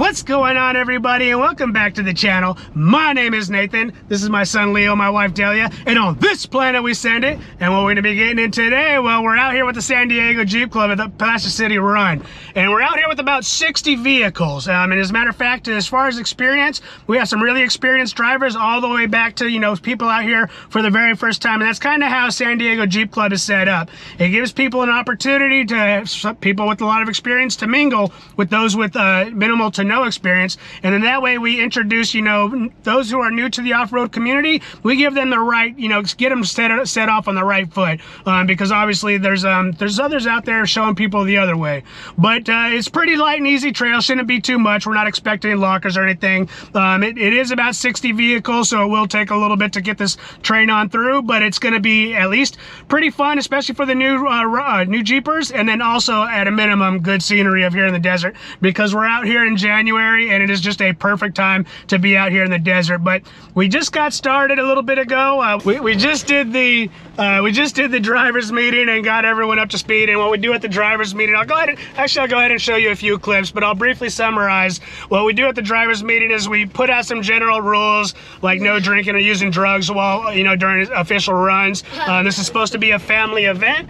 What's going on, everybody, and welcome back to the channel. My name is Nathan. This is my son Leo, my wife Delia, and on this planet we send it. And what we're going to be getting in today, well, we're out here with the San Diego Jeep Club at the Plaster City Run, and we're out here with about 60 vehicles. And as a matter of fact, as far as experience, we have some really experienced drivers all the way back to, you know, people out here for the very first time. And that's kind of how San Diego Jeep Club is set up. It gives people an opportunity to, people with a lot of experience, to mingle with those with minimal to no experience, and then that way we introduce, you know, those who are new to the off-road community. We give them the right, you know, get them set off on the right foot, because obviously there's others out there showing people the other way. But it's pretty light and easy trail, shouldn't be too much. We're not expecting lockers or anything. It is about 60 vehicles, so it will take a little bit to get this train on through, but it's going to be at least pretty fun, especially for the new Jeepers, and then also at a minimum good scenery of here in the desert, because we're out here in January and it is just a perfect time to be out here in the desert. But we just got started a little bit ago. We just did the drivers meeting and got everyone up to speed. And what we do at the drivers meeting, I'll go ahead and show you a few clips, but I'll briefly summarize. What we do at the drivers meeting is we put out some general rules, like no drinking or using drugs while, you know, during official runs. This is supposed to be a family event,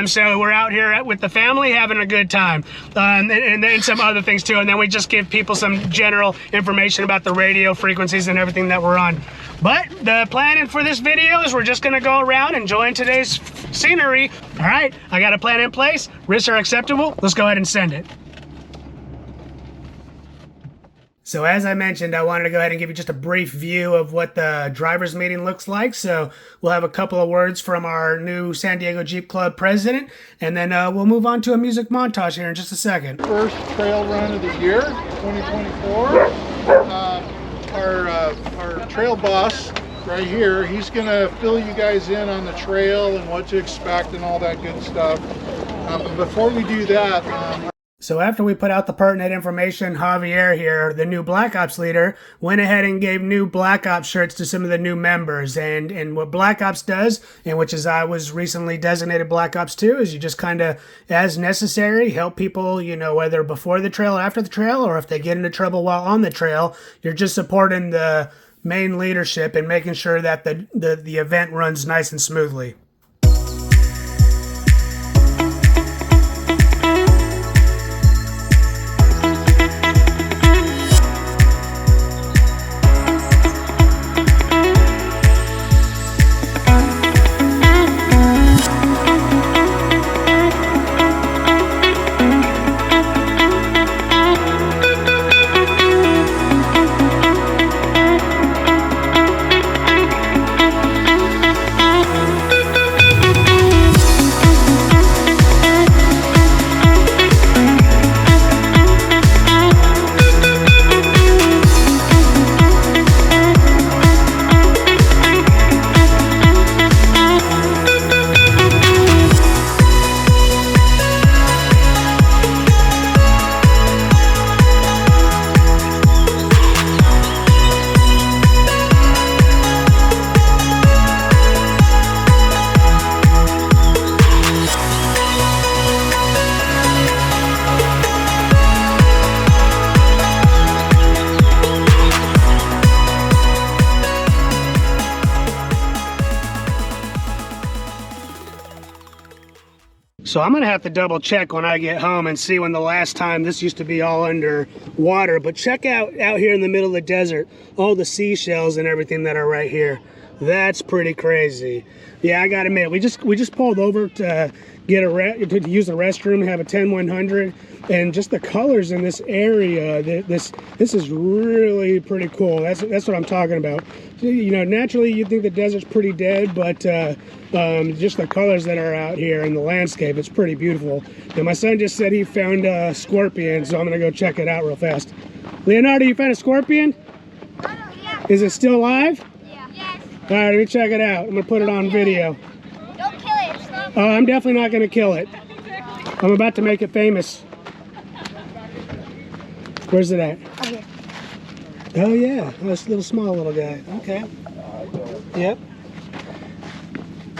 so we're out here with the family having a good time, and then some other things too. And then we just give people some general information about the radio frequencies and everything that we're on. But the plan for this video is we're just going to go around enjoying today's scenery. All right, I got a plan in place. Risks are acceptable. Let's go ahead and send it. So as I mentioned, I wanted to go ahead and give you just a brief view of what the drivers meeting looks like. So we'll have a couple of words from our new San Diego Jeep Club president, and then we'll move on to a music montage here in just a second. First trail run of the year, 2024. Our trail boss right here, he's gonna fill you guys in on the trail and what to expect and all that good stuff. But before we do that, so after we put out the pertinent information, Javier here, the new Black Ops leader, went ahead and gave new Black Ops shirts to some of the new members. And what Black Ops does, and which is I was recently designated Black Ops 2, is you just kind of, as necessary, help people, you know, whether before the trail or after the trail, or if they get into trouble while on the trail, you're just supporting the main leadership and making sure that the event runs nice and smoothly. So I'm going to have to double check when I get home and see when the last time this used to be all under water. But check out here in the middle of the desert, all the seashells and everything that are right here. That's pretty crazy. Yeah, I got to admit, we just pulled over to get to use the restroom, have a 10-100, and just the colors in this area. This is really pretty cool. That's what I'm talking about. You know, naturally you think the desert's pretty dead, but just the colors that are out here in the landscape, it's pretty beautiful. And my son just said he found a scorpion, so I'm gonna go check it out real fast. Leonardo, you found a scorpion? Yeah. Is it still alive? Yeah. Yes. All right, let me check it out. I'm gonna put it on video. Don't kill it. Stop. Oh, I'm definitely not gonna kill it. I'm about to make it famous. Where's it at? Oh, here. Oh yeah, this small little guy. Okay. Yep.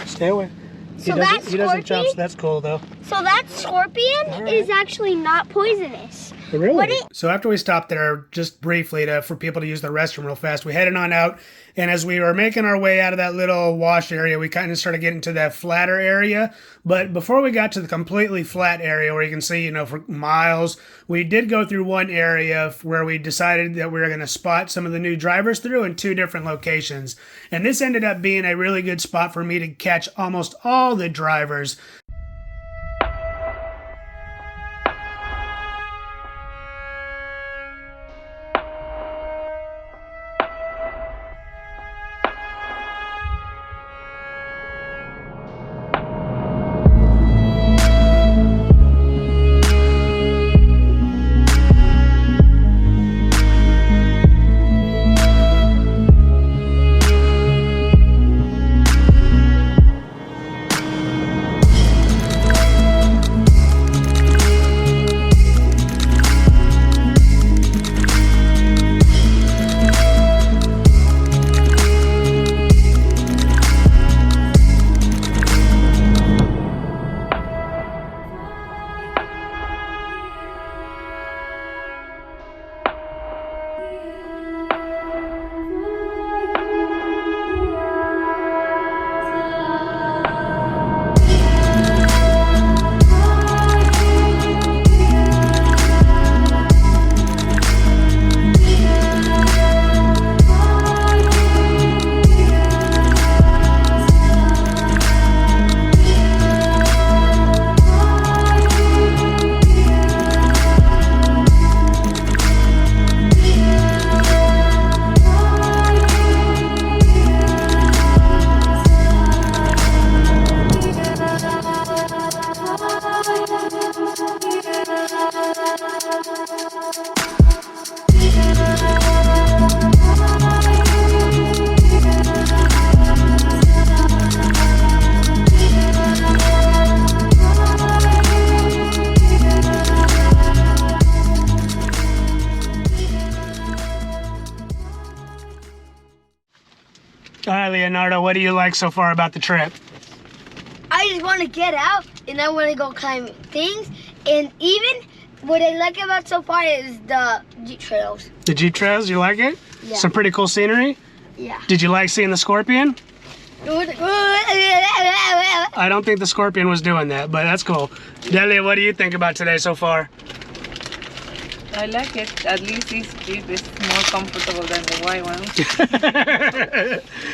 Stay away. So he doesn't jump, so that's cool though. So that scorpion is actually not poisonous. Really? So after we stopped there, just briefly for people to use the restroom real fast, we headed on out. And as we were making our way out of that little wash area, we kind of started getting to that flatter area. But before we got to the completely flat area where you can see, for miles, we did go through one area where we decided that we were going to spot some of the new drivers through in 2 different locations. And this ended up being a really good spot for me to catch almost all the drivers. All right, Leonardo, what do you like so far about the trip? I just want to get out and I want to go climb things. And even what I like about so far is the Jeep trails. The Jeep trails, you like it? Yeah. Some pretty cool scenery? Yeah. Did you like seeing the scorpion? I don't think the scorpion was doing that, but that's cool. Delia, what do you think about today so far? I like it. At least this Jeep is more comfortable than the white one.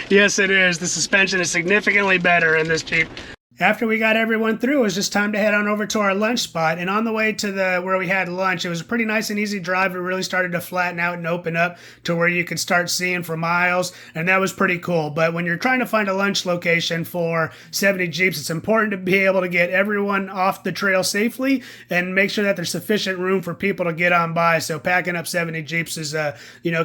Yes, it is. The suspension is significantly better in this Jeep. After we got everyone through, it was just time to head on over to our lunch spot. And on the way to where we had lunch, it was a pretty nice and easy drive. It really started to flatten out and open up to where you could start seeing for miles. And that was pretty cool. But when you're trying to find a lunch location for 70 Jeeps, it's important to be able to get everyone off the trail safely and make sure that there's sufficient room for people to get on by. So packing up 70 Jeeps is,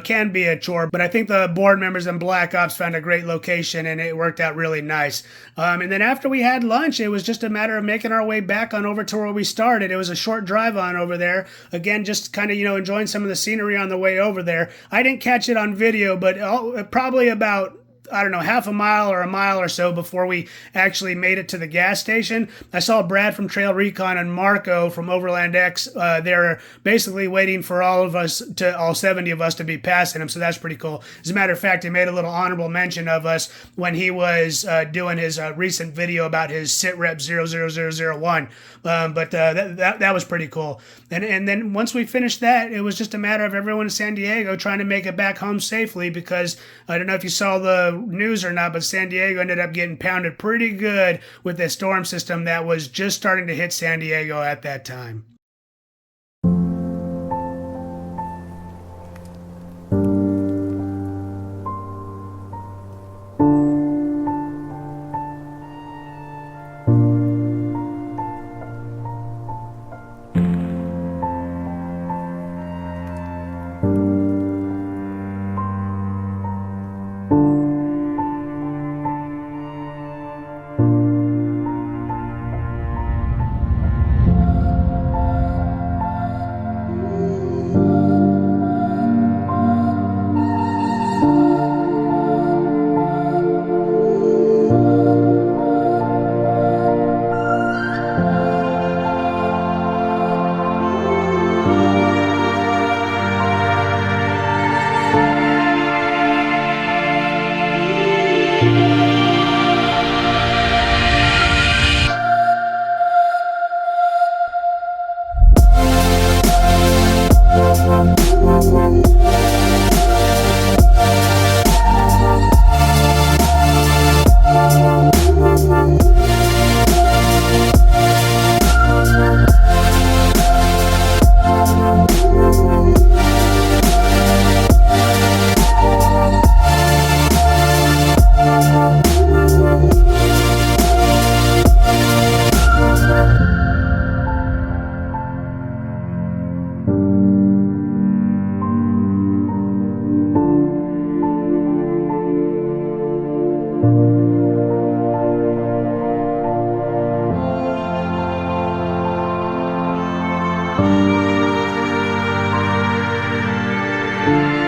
can be a chore. But I think the board members and Black Ops found a great location and it worked out really nice. And then after we had lunch, it was just a matter of making our way back on over to where we started. It was a short drive on over there. Again, just kind of, enjoying some of the scenery on the way over there. I didn't catch it on video, but probably about, I don't know, half a mile or a mile or so before we actually made it to the gas station. I saw Brad from Trail Recon and Marco from Overland X. They're basically waiting for all 70 of us to be passing him, so that's pretty cool. As a matter of fact, he made a little honorable mention of us when he was doing his recent video about his SITREP 00001. That was pretty cool. And then once we finished that, it was just a matter of everyone in San Diego trying to make it back home safely, because I don't know if you saw the news or not, but San Diego ended up getting pounded pretty good with the storm system that was just starting to hit San Diego at that time. Bye.